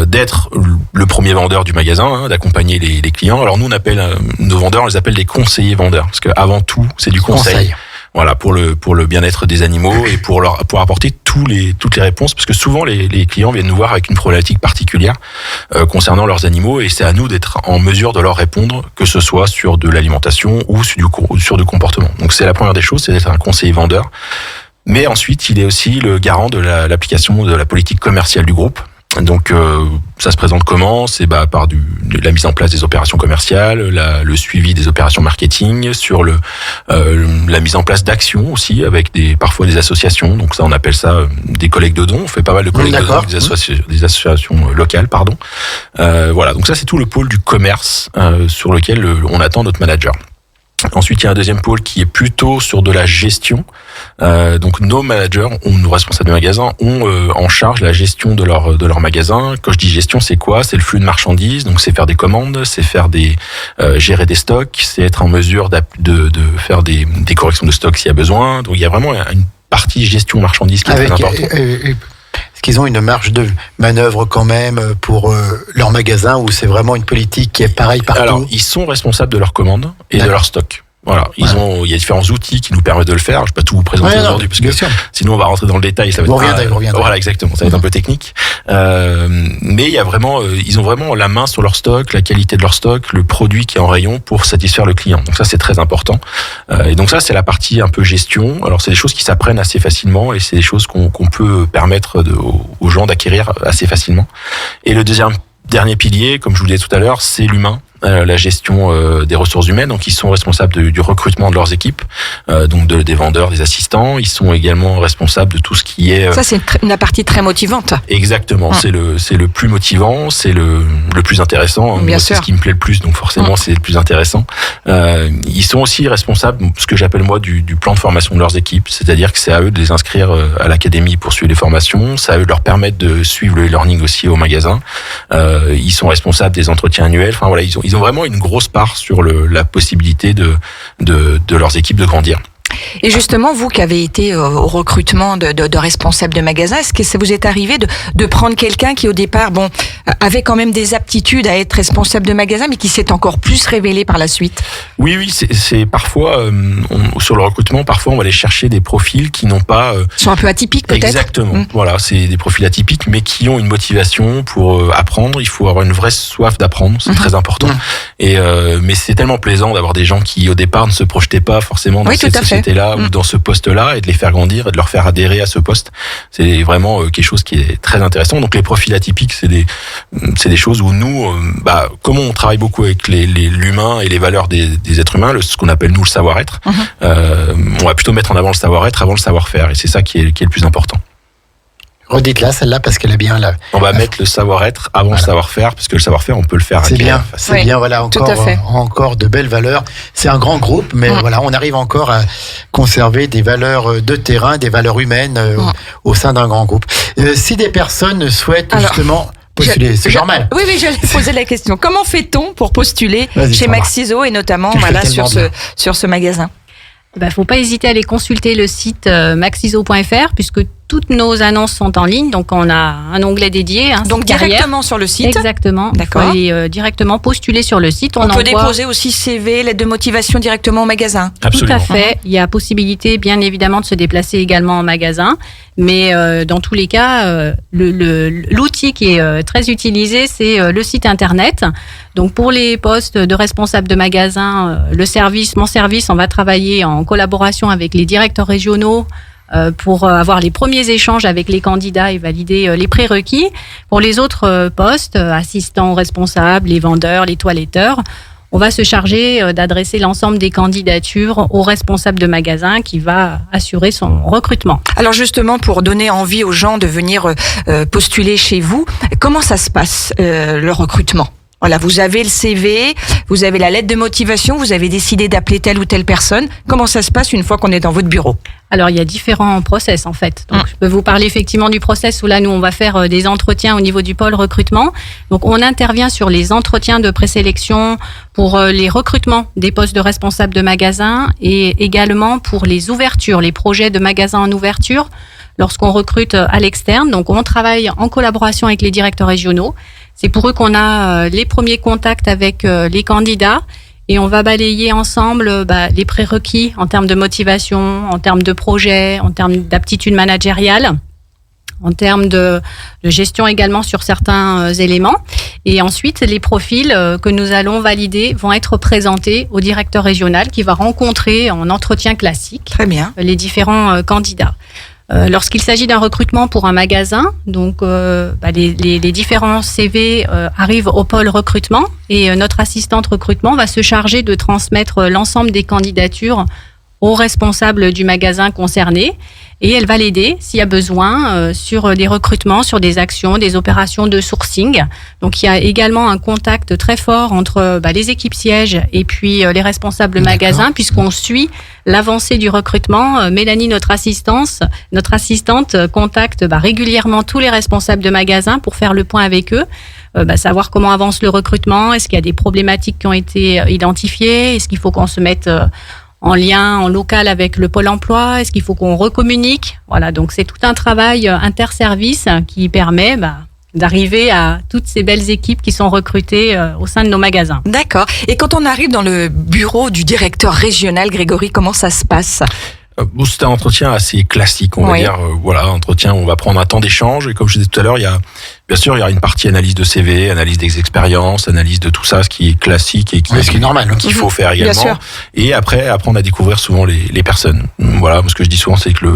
d'être le premier vendeur du magasin, d'accompagner les clients. Alors, nous, on appelle nos vendeurs, on les appelle des conseillers vendeurs, parce qu'avant tout, c'est du conseil. Voilà, pour le bien-être des animaux et pour apporter toutes les réponses, parce que souvent les clients viennent nous voir avec une problématique particulière concernant leurs animaux, et c'est à nous d'être en mesure de leur répondre, que ce soit sur de l'alimentation ou sur du comportement. Donc c'est la première des choses, c'est d'être un conseiller vendeur. Mais ensuite, il est aussi le garant de l'application de la politique commerciale du groupe. Donc ça se présente comment ? C'est par la mise en place des opérations commerciales, le suivi des opérations marketing, sur la mise en place d'actions aussi, avec parfois des associations. Donc ça, on appelle ça des collègues de dons. On fait pas mal de collègues de dons, des associations locales, pardon. Voilà, donc ça c'est tout le pôle du commerce sur lequel on attend notre manager. Ensuite, il y a un deuxième pôle qui est plutôt sur de la gestion. Donc, nos managers, nos responsables de magasin, ont en charge la gestion de leur magasin. Quand je dis gestion, c'est quoi ? C'est le flux de marchandises. Donc, c'est faire des commandes, c'est faire gérer des stocks, c'est être en mesure de faire des corrections de stocks s'il y a besoin. Donc, il y a vraiment une partie gestion marchandises qui est très importante. Est-ce qu'ils ont une marge de manœuvre quand même pour leur magasin, ou c'est vraiment une politique qui est pareille partout ? Alors, ils sont responsables de leurs commandes et de leur stock. Voilà, il y a différents outils qui nous permettent de le faire. Je vais pas tout vous présenter aujourd'hui parce que sinon on va rentrer dans le détail. Ça va Voilà, exactement. Ça va être un peu technique. Mais il y a vraiment, ils ont vraiment la main sur leur stock, la qualité de leur stock, le produit qui est en rayon pour satisfaire le client. Donc ça, c'est très important. Et donc ça, c'est la partie un peu gestion. Alors c'est des choses qui s'apprennent assez facilement et c'est des choses qu'on peut permettre aux gens d'acquérir assez facilement. Et le dernier pilier, comme je vous le disais tout à l'heure, c'est l'humain. La gestion des ressources humaines, donc ils sont responsables du recrutement de leurs équipes, donc des vendeurs, des assistants. Ils sont également responsables de tout ce qui est. Ça c'est une partie très motivante. Exactement, c'est le plus motivant, c'est le plus intéressant. Bien sûr. C'est ce qui me plaît le plus, donc forcément c'est le plus intéressant. Ils sont aussi responsables, ce que j'appelle moi du plan de formation de leurs équipes, c'est-à-dire que c'est à eux de les inscrire à l'académie pour suivre les formations, c'est à eux de leur permettre de suivre le e-learning aussi au magasin. Ils sont responsables des entretiens annuels. Enfin voilà, ils ont vraiment une grosse part sur la possibilité de leurs équipes de grandir. Et justement, vous qui avez été au recrutement de responsables de magasins, est-ce que ça vous est arrivé de prendre quelqu'un qui au départ, avait quand même des aptitudes à être responsable de magasin, mais qui s'est encore plus révélé par la suite? Oui, c'est parfois, sur le recrutement, parfois on va aller chercher des profils qui n'ont pas... sont un peu atypiques peut-être. Exactement, voilà, c'est des profils atypiques, mais qui ont une motivation pour apprendre. Il faut avoir une vraie soif d'apprendre, c'est très important. Mais c'est tellement plaisant d'avoir des gens qui au départ ne se projetaient pas forcément dans cette société-là ou dans ce poste-là et de les faire grandir et de leur faire adhérer à ce poste. C'est vraiment quelque chose qui est très intéressant. Donc les profils atypiques, c'est des choses où nous, comme on travaille beaucoup avec l'humain et les valeurs des êtres humains, ce qu'on appelle nous le savoir-être, on va plutôt mettre en avant le savoir-être avant le savoir-faire et c'est ça qui est le plus important. Redites-la, celle-là, parce qu'elle est bien là. On va mettre le savoir-être avant le savoir-faire, parce que le savoir-faire, on peut le faire. C'est bien, voilà, encore de belles valeurs. C'est un grand groupe, mais voilà, on arrive encore à conserver des valeurs de terrain, des valeurs humaines au sein d'un grand groupe. Si des personnes souhaitent justement postuler, c'est normal. Oui, j'allais poser la question. Comment fait-on pour postuler chez Maxiso et notamment sur ce magasin? Faut pas hésiter à aller consulter le site maxiso.fr puisque toutes nos annonces sont en ligne, donc on a un onglet dédié. Donc directement sur le site. Exactement. D'accord. Il faut aller directement postuler sur le site. On peut déposer aussi CV, lettre de motivation directement au magasin. Absolument. Tout à fait. Il y a possibilité, bien évidemment, de se déplacer également en magasin, mais dans tous les cas, l'outil qui est très utilisé, c'est le site internet. Donc pour les postes de responsables de magasin, mon service, on va travailler en collaboration avec les directeurs régionaux pour avoir les premiers échanges avec les candidats et valider les prérequis. Pour les autres postes, assistants responsables, les vendeurs, les toiletteurs, on va se charger d'adresser l'ensemble des candidatures au responsable de magasin qui va assurer son recrutement. Alors justement, pour donner envie aux gens de venir postuler chez vous, comment ça se passe le recrutement ? Voilà, vous avez le CV, vous avez la lettre de motivation, vous avez décidé d'appeler telle ou telle personne. Comment ça se passe une fois qu'on est dans votre bureau ? Alors, il y a différents process, en fait. Donc, je peux vous parler effectivement du process où là, nous, on va faire des entretiens au niveau du pôle recrutement. Donc, on intervient sur les entretiens de présélection pour les recrutements des postes de responsables de magasin et également pour les ouvertures, les projets de magasins en ouverture lorsqu'on recrute à l'externe. Donc, on travaille en collaboration avec les directeurs régionaux. C'est pour eux qu'on a les premiers contacts avec les candidats et on va balayer ensemble les prérequis en termes de motivation, en termes de projet, en termes d'aptitude managériale, en termes de gestion également sur certains éléments. Et ensuite, les profils que nous allons valider vont être présentés au directeur régional qui va rencontrer en entretien classique Très bien. Les différents candidats. Lorsqu'il s'agit d'un recrutement pour un magasin, donc les différents CV arrivent au pôle recrutement et notre assistante recrutement va se charger de transmettre l'ensemble des candidatures au responsable du magasin concerné et elle va l'aider s'il y a besoin sur des recrutements, sur des actions, des opérations de sourcing. Donc il y a également un contact très fort entre les équipes sièges et puis les responsables magasins puisqu'on suit l'avancée du recrutement. Mélanie, notre assistante, contacte régulièrement tous les responsables de magasins pour faire le point avec eux, savoir comment avance le recrutement, est-ce qu'il y a des problématiques qui ont été identifiées, est-ce qu'il faut qu'on se mette en lien, en local avec le Pôle emploi, est-ce qu'il faut qu'on recommunique ? Voilà, donc c'est tout un travail interservice qui permet d'arriver à toutes ces belles équipes qui sont recrutées au sein de nos magasins. D'accord. Et quand on arrive dans le bureau du directeur régional, Grégory, comment ça se passe ? C'est un entretien assez classique, on va Oui. dire. Voilà, entretien, on va prendre un temps d'échange. Et comme je disais tout à l'heure, bien sûr, il y a une partie analyse de CV, analyse des expériences, analyse de tout ça, ce qui est classique et Mais ce qui est normal, qu'il faut faire Bien également. sûr. Et après, apprendre à découvrir souvent les personnes. Voilà, ce que je dis souvent, c'est que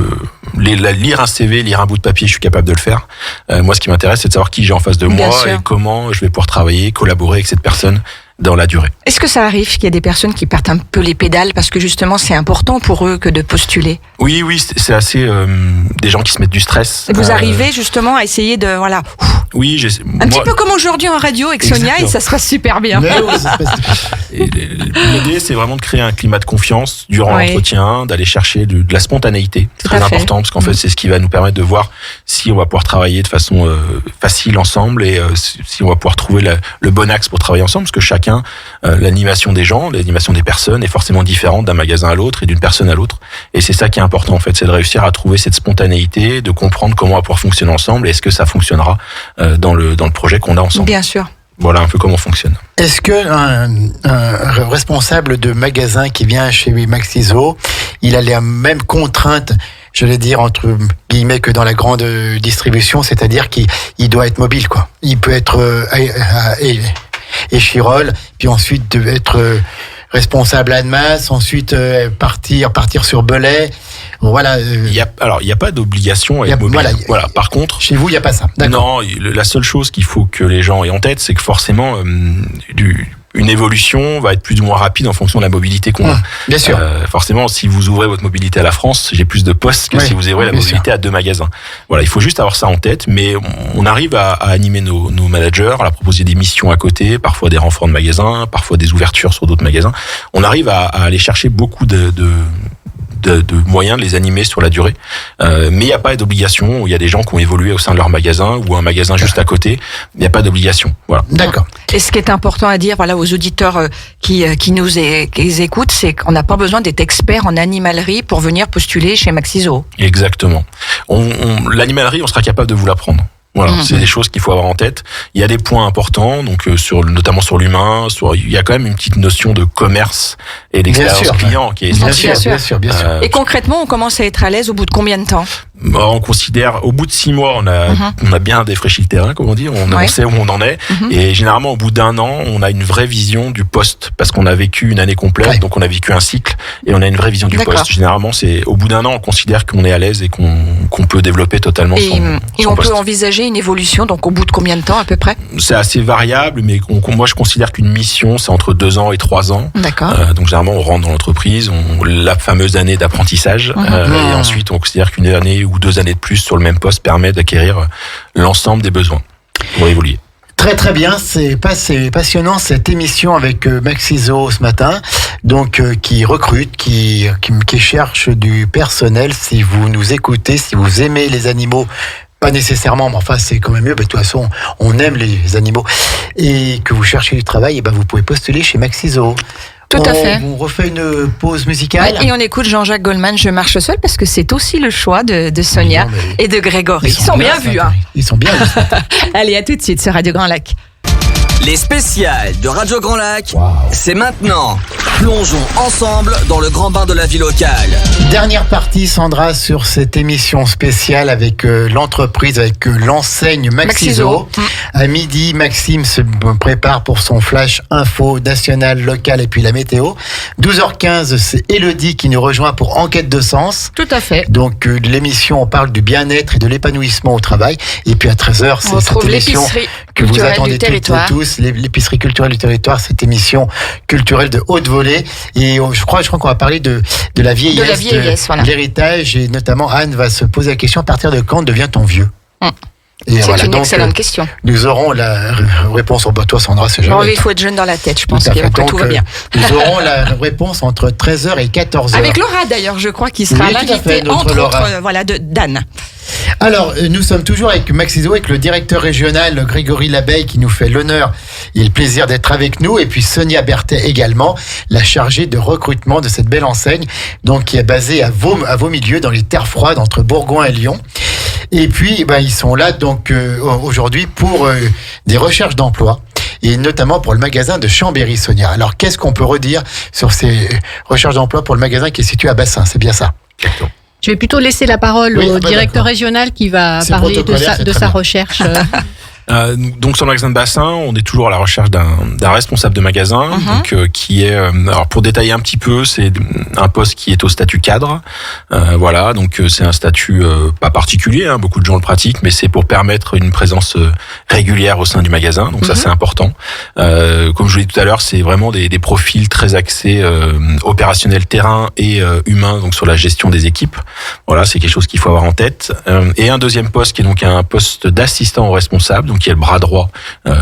lire un CV, lire un bout de papier, je suis capable de le faire. Moi, ce qui m'intéresse, c'est de savoir qui j'ai en face de Bien moi sûr. et comment je vais pouvoir travailler, collaborer avec cette personne dans la durée. Est-ce que ça arrive qu'il y a des personnes qui perdent un peu les pédales parce que justement c'est important pour eux que de postuler ? Oui, c'est assez des gens qui se mettent du stress. Vous arrivez justement à essayer de voilà Oui, un petit peu comme aujourd'hui en radio avec Sonia Exactement. et ça se passe super bien. Mais oui, ça se passe- Et l'idée, c'est vraiment de créer un climat de confiance durant Oui. l'entretien, d'aller chercher de la spontanéité. C'est Tout à très fait. important parce qu'en fait, c'est ce qui va nous permettre de voir si on va pouvoir travailler de façon facile ensemble et si on va pouvoir trouver le bon axe pour travailler ensemble. Parce que chacun, l'animation des gens, l'animation des personnes est forcément différente d'un magasin à l'autre et d'une personne à l'autre. Et c'est ça qui est important en fait, c'est de réussir à trouver cette spontanéité, de comprendre comment on va pouvoir fonctionner ensemble et est-ce que ça fonctionnera dans le projet qu'on a ensemble. Bien sûr. Voilà un peu comment on fonctionne. Est-ce que un responsable de magasin qui vient chez Maxiso, il a les mêmes contraintes, je vais dire entre guillemets, que dans la grande distribution, c'est-à-dire qu'il doit être mobile, quoi. Il peut être à Échirolles, puis ensuite être responsable à Annemasse, ensuite partir sur Belay. Voilà. Il y a pas d'obligation à Il y a- être mobile. voilà. Voilà. Par contre, Chez vous, il n'y a pas ça. D'accord. non, la seule chose qu'il faut que les gens aient en tête, c'est que forcément, une évolution va être plus ou moins rapide en fonction de la mobilité qu'on a. Bien sûr. Forcément, si vous ouvrez votre mobilité à la France, j'ai plus de postes que Oui, si vous ouvrez la bien mobilité à 2 magasins. Voilà, il faut juste avoir ça en tête, mais on arrive à animer nos managers, à leur proposer des missions à côté, parfois des renforts de magasins, parfois des ouvertures sur d'autres magasins. On arrive à aller chercher beaucoup de moyens de les animer sur la durée. Mais il n'y a pas d'obligation. Il y a des gens qui ont évolué au sein de leur magasin ou un magasin juste à côté. Il n'y a pas d'obligation. Voilà. D'accord. Et ce qui est important à dire, voilà, aux auditeurs qui nous écoutent, c'est qu'on n'a pas besoin d'être expert en animalerie pour venir postuler chez Maxiso. Exactement. L'animalerie, on sera capable de vous l'apprendre. Voilà, c'est des choses qu'il faut avoir en tête. Il y a des points importants, donc notamment sur l'humain, il y a quand même une petite notion de commerce et d'expérience Bien sûr, client qui est Bien essentielle. sûr, bien sûr. Et concrètement, on commence à être à l'aise au bout de combien de temps ? On considère, au bout de 6 mois, on a bien défraîchi le terrain, comme on dit, on Ouais. sait où on en est. Et généralement, au bout d'1 an, on a une vraie vision du poste, parce qu'on a vécu une année complète, Ouais. donc on a vécu un cycle, et on a une vraie vision du D'accord. poste. Généralement, c'est au bout d'1 an, on considère qu'on est à l'aise et qu'on peut développer totalement Et son on poste. peut envisager une évolution, donc au bout de combien de temps à peu près ? C'est assez variable, mais moi je considère qu'une mission, c'est entre 2 ans et 3 ans. D'accord. Donc généralement, on rentre dans l'entreprise, la fameuse année d'apprentissage, et ensuite on considère qu'une année ou 2 années de plus sur le même poste permet d'acquérir l'ensemble des besoins pour évoluer. Très très bien, c'est passionnant cette émission avec Maxiso ce matin, donc qui recrute, qui cherche du personnel. Si vous nous écoutez, si vous aimez les animaux, pas nécessairement, mais enfin c'est quand même mieux, de toute façon on aime les animaux, et que vous cherchez du travail, et ben vous pouvez postuler chez Maxiso. Tout à fait. On refait une pause musicale. Et on écoute Jean-Jacques Goldman, Je marche seul, parce que c'est aussi le choix de Sonia Non, mais et de Grégory. Ils sont bien ce vus. matin. Hein. Ils sont bien vus. Allez, à tout de suite sur Radio Grand Lac. Les spéciales de Radio Grand Lac, c'est maintenant. Plongeons ensemble dans le grand bain de la vie locale. Dernière partie, Sandra, sur cette émission spéciale avec l'entreprise, avec l'enseigne Maxiso. À midi, Maxime se prépare pour son flash info national, local et puis la météo. 12h15, c'est Élodie qui nous rejoint pour Enquête de sens. Tout à fait. Donc l'émission, on parle du bien-être et de l'épanouissement au travail. Et puis à 13h, On c'est cette retrouve émission l'épicerie que vous culturelle attendez du toutes et territoire. tous, l'épicerie culturelle du territoire, cette émission culturelle de haute volée. Et je crois qu'on va parler de la vieillesse, De la vieillesse, voilà. de l'héritage, et notamment Anne va se poser la question, à partir de quand devient-on vieux? Et C'est voilà, une donc, excellente question. nous aurons la réponse. Toi, Sandra, c'est Bon, jamais. il faut être jeune dans la tête, je Tout pense à fait. que Donc, tout va bien. nous aurons la réponse entre 13h et 14h. Avec Laura d'ailleurs, je crois, qui sera Oui, tout à fait, l'invité, notre entre Laura. autres, voilà, de Dan. Alors, nous sommes toujours avec Maxiso, avec le directeur régional Grégory Labeille qui nous fait l'honneur et le plaisir d'être avec nous, et puis Sonia Berthet également, la chargée de recrutement de cette belle enseigne, donc qui est basée à Vaux-Milieu, dans les terres froides entre Bourgoin et Lyon. Et puis, ils sont là donc aujourd'hui pour des recherches d'emploi. Et notamment pour le magasin de Chambéry, Sonia. Alors, qu'est-ce qu'on peut redire sur ces recherches d'emploi pour le magasin qui est situé à Bassin? C'est bien ça? Exactement. Je vais plutôt laisser la parole au directeur régional qui va parler de sa recherche. Donc sur le magasin de Bassin, on est toujours à la recherche d'un responsable de magasin, donc qui est alors pour détailler un petit peu, c'est un poste qui est au statut cadre. Voilà, donc c'est un statut pas particulier, hein, beaucoup de gens le pratiquent, mais c'est pour permettre une présence régulière au sein du magasin. Donc ça c'est important. Comme je vous l'ai dit tout à l'heure, c'est vraiment des profils très axés opérationnel terrain et humain, donc sur la gestion des équipes. Voilà, c'est quelque chose qu'il faut avoir en tête. Et un deuxième poste qui est donc un poste d'assistant au responsable, donc qui est le bras droit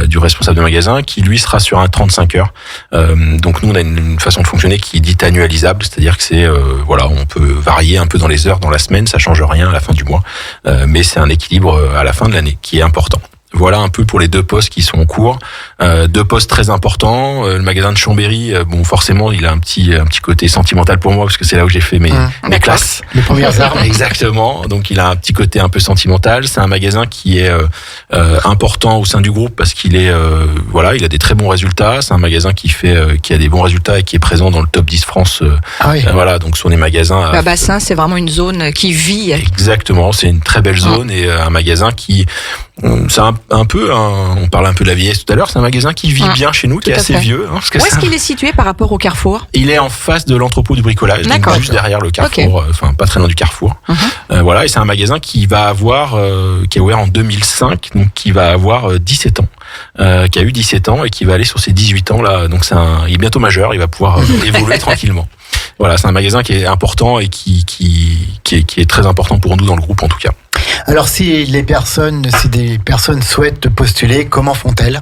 du responsable de magasin, qui lui sera sur un 35 heures. Donc nous on a une façon de fonctionner qui est dite annualisable, c'est-à-dire que c'est voilà, on peut varier un peu dans les heures dans la semaine, ça change rien à la fin du mois, mais c'est un équilibre à la fin de l'année qui est important. Voilà un peu pour les deux postes qui sont en cours. Deux postes très importants. Le magasin de Chambéry, bon, forcément, il a un petit côté sentimental pour moi parce que c'est là où j'ai fait mes classes. Les premières armes. Exactement. Donc, il a un petit côté un peu sentimental. C'est un magasin qui est important au sein du groupe parce qu'il est, voilà, il a des très bons résultats. C'est un magasin qui a des bons résultats et qui est présent dans le top 10 France. Voilà, donc sur les magasins. Bassin, c'est vraiment une zone qui vit. Exactement. C'est une très belle zone et un magasin qui, c'est un peu, on parlait un peu de la vieillesse tout à l'heure, c'est un magasin qui vit bien chez nous, qui est assez vieux. Hein, Où est-ce qu'il est situé par rapport au Carrefour? Il est en face de l'entrepôt du bricolage, donc juste derrière le Carrefour, enfin pas très loin du Carrefour. Voilà, et c'est un magasin qui va avoir, qui est ouvert en 2005, donc qui va avoir 17 ans, qui a eu 17 ans et qui va aller sur ses 18 ans là. Donc il est bientôt majeur, il va pouvoir évoluer tranquillement. Voilà, c'est un magasin qui est important et qui est très important pour nous dans le groupe en tout cas. Alors, si des personnes souhaitent postuler, comment font-elles?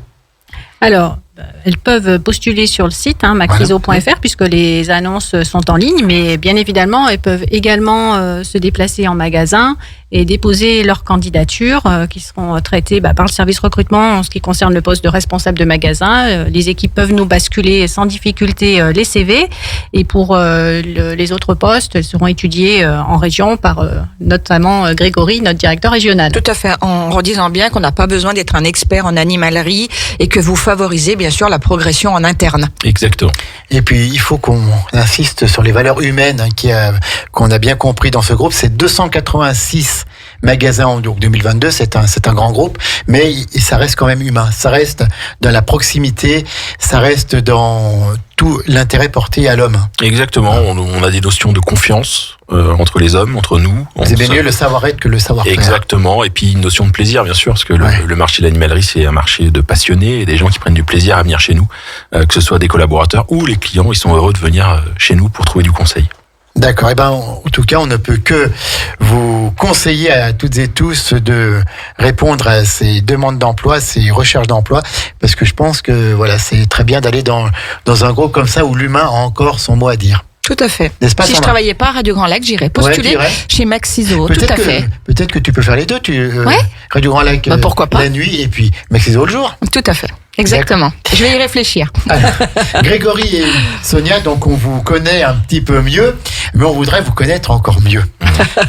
Alors, elles peuvent postuler sur le site macriso.fr puisque les annonces sont en ligne, mais bien évidemment, elles peuvent également se déplacer en magasin et déposer leurs candidatures qui seront traitées par le service recrutement en ce qui concerne le poste de responsable de magasin. Les équipes peuvent nous basculer sans difficulté les CV et pour les autres postes, elles seront étudiées en région par notamment Grégory, notre directeur régional. Tout à fait, en redisant bien qu'on n'a pas besoin d'être un expert en animalerie et que vous favorisez bien sûr la progression en interne. Exactement. Et puis il faut qu'on insiste sur les valeurs humaines qu'on a bien compris dans ce groupe. C'est 286 magasins en 2022, c'est un grand groupe, mais ça reste quand même humain. Ça reste dans la proximité, ça reste dans tout l'intérêt porté à l'homme. Exactement, on a des notions de confiance entre les hommes, entre nous. C'est bien mieux le savoir-être que le savoir-faire. Exactement, et puis une notion de plaisir bien sûr, parce que le marché de l'animalerie c'est un marché de passionnés et des gens qui prennent du plaisir à venir chez nous, que ce soit des collaborateurs ou les clients, ils sont heureux de venir chez nous pour trouver du conseil. D'accord. En tout cas, on ne peut que vous conseiller à toutes et tous de répondre à ces demandes d'emploi, ces recherches d'emploi, parce que je pense que c'est très bien d'aller dans un groupe comme ça où l'humain a encore son mot à dire. Tout à fait. N'est-ce pas, si je travaillais pas à Radio Grand Lac, j'irais postuler chez Maxiso. Tout à fait. Peut-être que tu peux faire les deux. Radio Grand Lac pourquoi pas, la nuit et puis Maxiso le jour. Tout à fait. Exactement. Je vais y réfléchir. Alors, Grégory et Sonia, donc on vous connaît un petit peu mieux, mais on voudrait vous connaître encore mieux.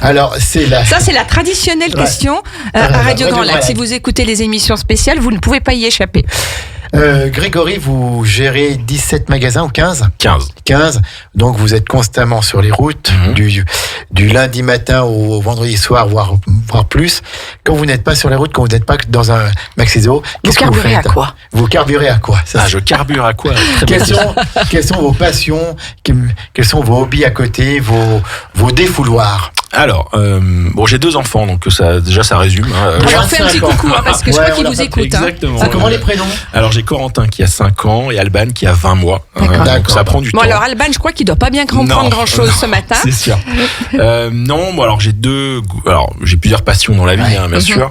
Alors, ça, c'est la traditionnelle question à Radio Grand Lac. Si vous écoutez les émissions spéciales, vous ne pouvez pas y échapper. Grégory, vous gérez 17 magasins ou 15 ? 15. Donc vous êtes constamment sur les routes, du lundi matin au vendredi soir, voire plus. Quand vous n'êtes pas sur les routes, quand vous n'êtes pas dans un Maxiso, qu'est-ce que vous faites ? À quoi ? Vous carburez à quoi ? Je carbure à quoi ? Quelles sont vos passions ? Quels sont vos hobbies à côté, vos défouloirs ? Alors, j'ai 2 enfants, donc ça résume. On leur fait un petit coucou, parce que je crois qu'ils vous écoutent. Exactement. Comment les prénoms ? Alors, j'ai Corentin qui a 5 ans et Alban qui a 20 mois. Donc ça prend du temps. Alors, Alban, je crois qu'il doit pas bien comprendre grand-chose ce matin. C'est sûr. Alors j'ai plusieurs passions dans la vie, bien sûr.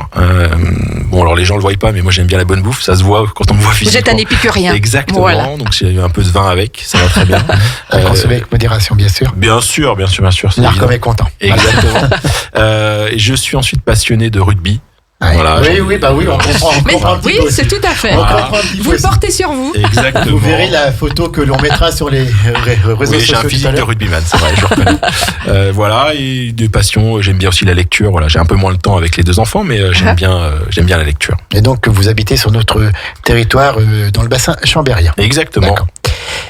Alors les gens le voient pas, mais moi j'aime bien la bonne bouffe. Ça se voit quand on me voit physiquement. Vous êtes un épicurien. Exactement. Voilà. Donc j'ai eu un peu de vin avec, ça va très bien. Consommer avec modération, bien sûr. Bien sûr. L'Arcom est content. Exactement. Et je suis ensuite passionné de rugby. Ouais. Voilà, Oui, bah oui, on comprend. On Mais comprend un petit oui, peu aussi. c'est tout à fait. On Voilà. comprend un petit Vous peu le aussi. portez sur vous. Exactement. Vous verrez la photo que l'on mettra sur les réseaux Oui, j'ai sociaux un tout physique à de l'heure. rugbyman, c'est vrai, je reconnais. Voilà, et de passion, j'aime bien aussi la lecture. Voilà, j'ai un peu moins le temps avec les 2 enfants, mais j'aime bien la lecture. Et donc, vous habitez sur notre territoire dans le bassin chambérien. Exactement. D'accord.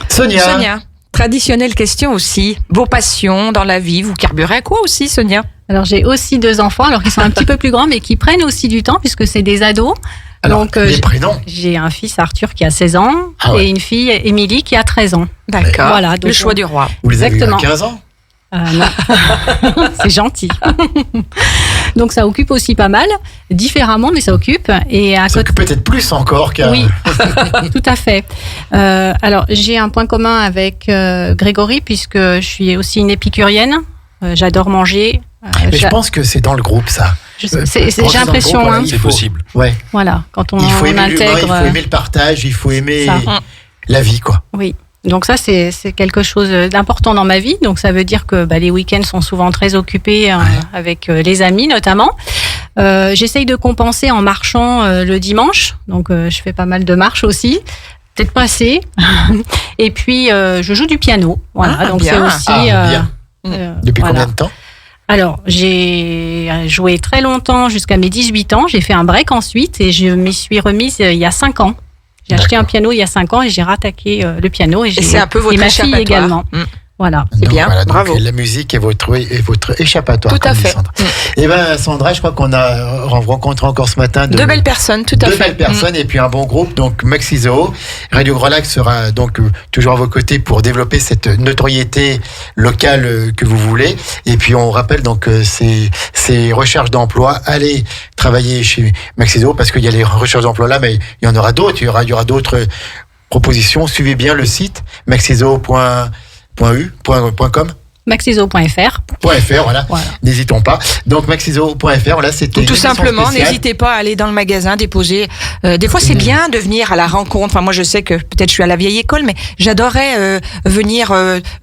Sonia. Traditionnelle question aussi. Vos passions dans la vie, vous carburez à quoi aussi, Sonia? Alors j'ai aussi 2 enfants, alors qu'ils sont un petit peu plus grands, mais qui prennent aussi du temps puisque c'est des ados. Alors, Donc, les prénoms. j'ai un fils Arthur qui a 16 ans Ah ouais. et une fille Émilie qui a 13 ans. D'accord. Voilà, le donc choix du roi. Vous les avez eu à Exactement. 15 ans. Non. C'est gentil. Donc ça occupe aussi pas mal, différemment, mais ça occupe. Et à C'est côté, peut-être plus encore car. oui, tout à fait. Alors j'ai un point commun avec Grégory puisque je suis aussi une épicurienne. J'adore manger. Mais je pense que c'est dans le groupe, ça. j'ai Rentrer dans le l'impression, groupe, hein. C'est possible. Ouais. Voilà, quand on Il faut aimer l'humain, il intègre. faut aimer le partage, il faut aimer Ça. la vie, quoi. Oui. Donc ça, c'est quelque chose d'important dans ma vie. Donc ça veut dire que les week-ends sont souvent très occupés avec les amis notamment. J'essaye de compenser en marchant le dimanche. Donc je fais pas mal de marches aussi. Peut-être pas assez. Et puis je joue du piano. Voilà. Ah, donc bien. c'est aussi. Bien. Depuis voilà. combien de temps? Alors, j'ai joué très longtemps jusqu'à mes 18 ans. J'ai fait un break ensuite et je m'y suis remise il y a 5 ans. J'ai acheté un piano il y a 5 ans et j'ai rattaqué le piano. Et, Et c'est un peu votre et ma fille échappatoire. également. Voilà. C'est Donc, bien, voilà, donc, bravo. la musique est votre échappatoire. Tout à comme dit fait. Sandra. Eh ben, Sandra, je crois qu'on a rencontré encore ce matin Deux belles personnes, tout à deux fait. belles personnes et puis un bon groupe. Donc Maxizo, Radio Grand Lac sera donc toujours à vos côtés pour développer cette notoriété locale que vous voulez. Et puis on rappelle donc ces recherches d'emploi. Allez travailler chez Maxizo parce qu'il y a les recherches d'emploi là, mais il y en aura d'autres. Il y aura d'autres propositions. Suivez bien le site maxizo.com. Maxizo.fr. Voilà. N'hésitons pas. Donc maxizo.fr, voilà, c'était Ou tout une émission simplement, spéciale. n'hésitez pas à aller dans le magasin, déposer. Des fois, c'est bien de venir à la rencontre. Enfin, moi, je sais que peut-être je suis à la vieille école, mais j'adorais venir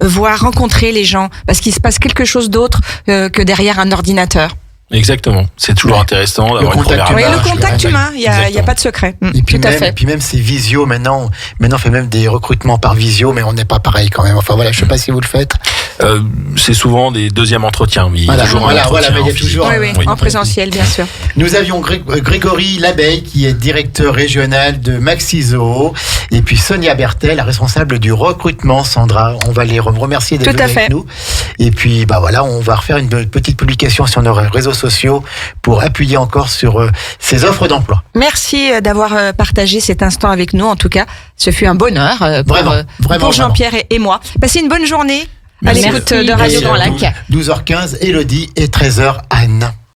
voir, rencontrer les gens, parce qu'il se passe quelque chose d'autre que derrière un ordinateur. Exactement. C'est toujours intéressant d'avoir une contact première humain. Oui, image. le contact humain, il n'y a Exactement. pas de secret. Et puis Tout à même, fait. puis même ces visio maintenant on fait même des recrutements par visio, mais on n'est pas pareil quand même. Enfin voilà, je sais pas si vous le faites. C'est souvent des deuxièmes entretiens. Mais il y a Voilà, toujours voilà, un voilà, entretien mais il y a en physique. toujours- Oui, oui, Oui. en présentiel, bien sûr. Nous avions Grégory Labeille qui est directeur régional de Maxizo et puis Sonia Bertel, la responsable du recrutement. Sandra, on va les remercier d'être Tout à venus fait. avec nous. Et puis bah voilà, on va refaire une petite publication sur nos réseaux sociaux pour appuyer encore sur ces offres d'emploi. Merci d'avoir partagé cet instant avec nous. En tout cas, ce fut un bonheur pour Jean-Pierre et moi. Passez une bonne journée à Merci. l'écoute de Merci. Radio Et, Grand Lac. 12h15, Élodie et 13h, Anne.